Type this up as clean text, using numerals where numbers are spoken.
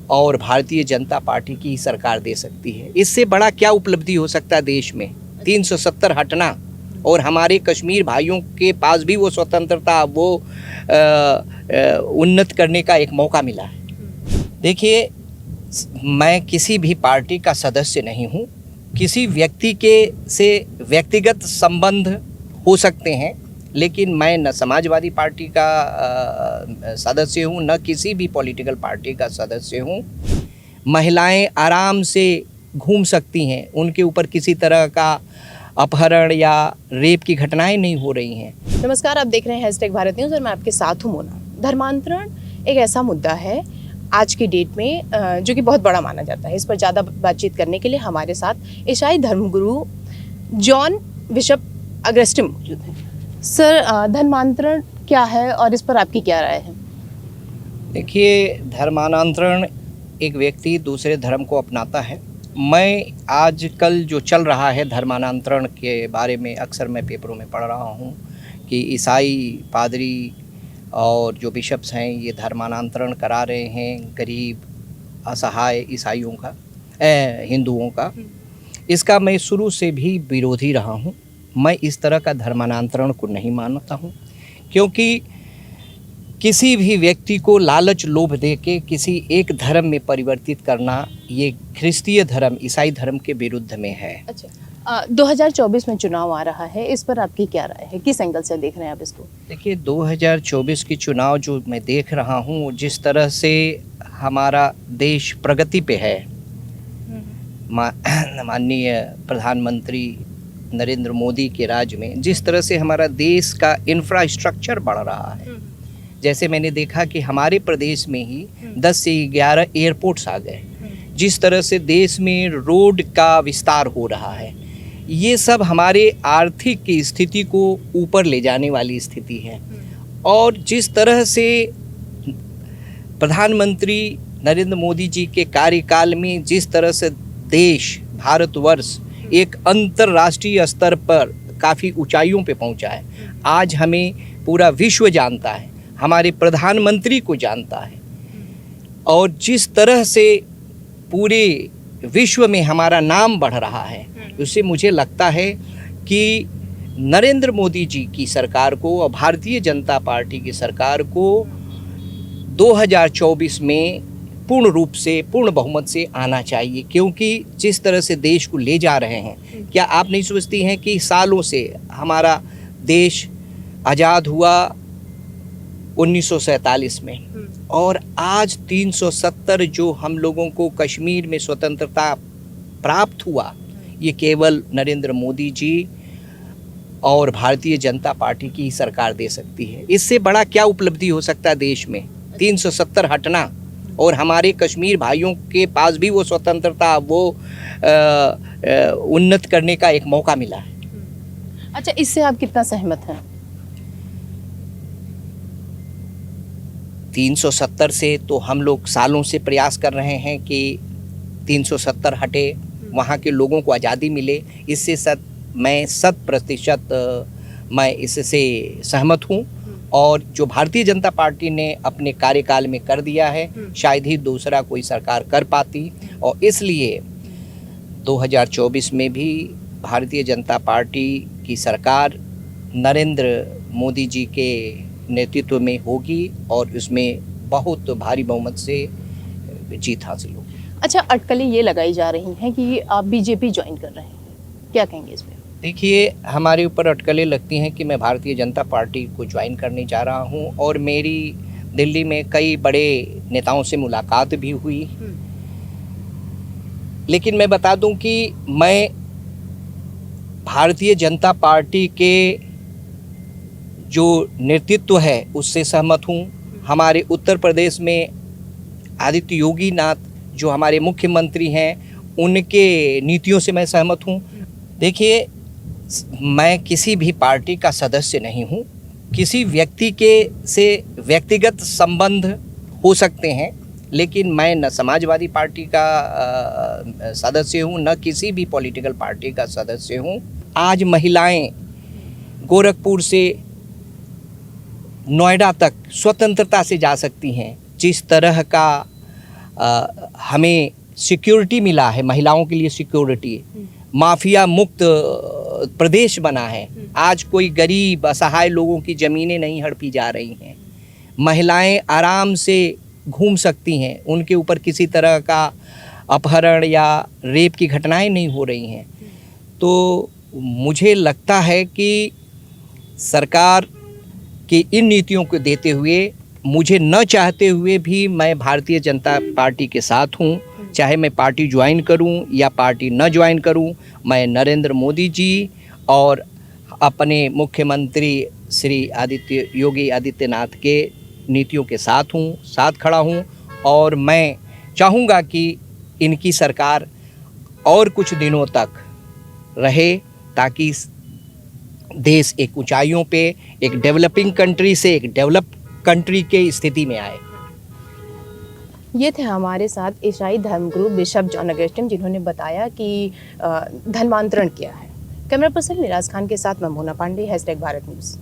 और भारतीय जनता पार्टी की ही सरकार दे सकती है। इससे बड़ा क्या उपलब्धि हो सकता है देश में? 370 हटना और हमारे कश्मीर भाइयों के पास भी वो स्वतंत्रता, वो उन्नत करने का एक मौका मिला है। देखिए, मैं किसी भी पार्टी का सदस्य नहीं हूँ। किसी व्यक्ति के से व्यक्तिगत संबंध हो सकते हैं, लेकिन मैं न समाजवादी पार्टी का सदस्य हूँ, न किसी भी पॉलिटिकल पार्टी का सदस्य हूँ। महिलाएं आराम से घूम सकती हैं, उनके ऊपर किसी तरह का अपहरण या रेप की घटनाएं नहीं हो रही हैं। नमस्कार, आप देख रहे हैं #भारत न्यूज़ और मैं आपके साथ हूँ मोना। धर्मांतरण एक ऐसा मुद्दा है आज की डेट में जो कि बहुत बड़ा माना जाता है। इस पर ज़्यादा बातचीत करने के लिए हमारे साथ ईसाई धर्मगुरु जॉन बिशप अगस्टिन मौजूद हैं। सर, धर्मांतरण क्या है और इस पर आपकी क्या राय है? देखिए, धर्मांतरण एक व्यक्ति दूसरे धर्म को अपनाता है। मैं आजकल जो चल रहा है धर्मांतरण के बारे में अक्सर मैं पेपरों में पढ़ रहा हूँ कि ईसाई पादरी और जो बिशप्स हैं ये धर्मांतरण करा रहे हैं गरीब असहाय ईसाइयों का, हिंदुओं का। इसका मैं शुरू से भी विरोधी रहा हूँ। मैं इस तरह का धर्मांतरण को नहीं मानता हूँ, क्योंकि किसी भी व्यक्ति को लालच लोभ दे के किसी एक धर्म में परिवर्तित करना ये ख्रिस्तीय धर्म, ईसाई धर्म के विरुद्ध में है। अच्छा, 2024 में चुनाव आ रहा है, इस पर आपकी क्या राय है? किस एंगल से देख रहे हैं आप इसको? देखिए, 2024 की चुनाव जो मैं देख रहा हूँ, जिस तरह से हमारा देश प्रगति पे है, माननीय प्रधानमंत्री नरेंद्र मोदी के राज में जिस तरह से हमारा देश का इंफ्रास्ट्रक्चर बढ़ रहा है, जैसे मैंने देखा कि हमारे प्रदेश में ही 10 से 11 एयरपोर्ट्स आ गए, जिस तरह से देश में रोड का विस्तार हो रहा है, ये सब हमारे आर्थिक की स्थिति को ऊपर ले जाने वाली स्थिति है। और जिस तरह से प्रधानमंत्री नरेंद्र मोदी जी के कार्यकाल में जिस तरह से देश, भारतवर्ष एक अंतर्राष्ट्रीय स्तर पर काफ़ी ऊंचाइयों पे पहुंचा है। आज हमें पूरा विश्व जानता है, हमारे प्रधानमंत्री को जानता है, और जिस तरह से पूरे विश्व में हमारा नाम बढ़ रहा है, उससे मुझे लगता है कि नरेंद्र मोदी जी की सरकार को और भारतीय जनता पार्टी की सरकार को 2024 में पूर्ण रूप से, पूर्ण बहुमत से आना चाहिए। क्योंकि जिस तरह से देश को ले जा रहे हैं, क्या आप नहीं सोचती हैं कि सालों से हमारा देश आज़ाद हुआ 1947 में, और आज 370 जो हम लोगों को कश्मीर में स्वतंत्रता प्राप्त हुआ, ये केवल नरेंद्र मोदी जी और भारतीय जनता पार्टी की ही सरकार दे सकती है। इससे बड़ा क्या उपलब्धि हो सकता है देश में? 370 हटना और हमारे कश्मीर भाइयों के पास भी वो स्वतंत्रता, वो उन्नत करने का एक मौका मिला है। अच्छा, इससे आप कितना सहमत हैं? 370 से तो हम लोग सालों से प्रयास कर रहे हैं कि 370 हटे, वहाँ के लोगों को आज़ादी मिले। इससे मैं 100% मैं इससे सहमत हूँ। और जो भारतीय जनता पार्टी ने अपने कार्यकाल में कर दिया है, शायद ही दूसरा कोई सरकार कर पाती। और इसलिए 2024 में भी भारतीय जनता पार्टी की सरकार नरेंद्र मोदी जी के नेतृत्व में होगी और उसमें बहुत भारी बहुमत से जीत हासिल होगी। अच्छा, अटकलें ये लगाई जा रही हैं कि आप बीजेपी ज्वाइन कर रहे हैं, क्या कहेंगे इस पर? देखिए, हमारे ऊपर अटकलें लगती हैं कि मैं भारतीय जनता पार्टी को ज्वाइन करने जा रहा हूं, और मेरी दिल्ली में कई बड़े नेताओं से मुलाकात भी हुई। लेकिन मैं बता दूं कि मैं भारतीय जनता पार्टी के जो नेतृत्व है उससे सहमत हूं। हमारे उत्तर प्रदेश में आदित्य योगी नाथ जो हमारे मुख्यमंत्री हैं, उनके नीतियों से मैं सहमत हूं। देखिए, मैं किसी भी पार्टी का सदस्य नहीं हूं। किसी व्यक्ति के से व्यक्तिगत संबंध हो सकते हैं, लेकिन मैं न समाजवादी पार्टी का सदस्य हूं, न किसी भी पॉलिटिकल पार्टी का सदस्य हूं। आज महिलाएं गोरखपुर से नोएडा तक स्वतंत्रता से जा सकती हैं। जिस तरह का हमें सिक्योरिटी मिला है, महिलाओं के लिए सिक्योरिटी, माफिया मुक्त प्रदेश बना है। आज कोई गरीब असहाय लोगों की ज़मीनें नहीं हड़पी जा रही हैं, महिलाएं आराम से घूम सकती हैं, उनके ऊपर किसी तरह का अपहरण या रेप की घटनाएं नहीं हो रही हैं। तो मुझे लगता है कि सरकार की इन नीतियों को देते हुए, मुझे न चाहते हुए भी मैं भारतीय जनता पार्टी के साथ हूँ। चाहे मैं पार्टी ज्वाइन करूँ या पार्टी न ज्वाइन करूँ, मैं नरेंद्र मोदी जी और अपने मुख्यमंत्री श्री योगी आदित्यनाथ के नीतियों के साथ हूँ, साथ खड़ा हूँ। और मैं चाहूँगा कि इनकी सरकार और कुछ दिनों तक रहे, ताकि देश एक ऊंचाइयों पे, एक डेवलपिंग कंट्री से एक डेवलप कंट्री के स्थिति में आए। ये थे हमारे साथ ईसाई धर्मगुरु बिशप जॉन अगस्टिन, जिन्होंने बताया कि धर्मांतरण क्या है। कैमरा पर्सन मिराज खान के साथ मैं मोना पांडे, #भारत न्यूज़।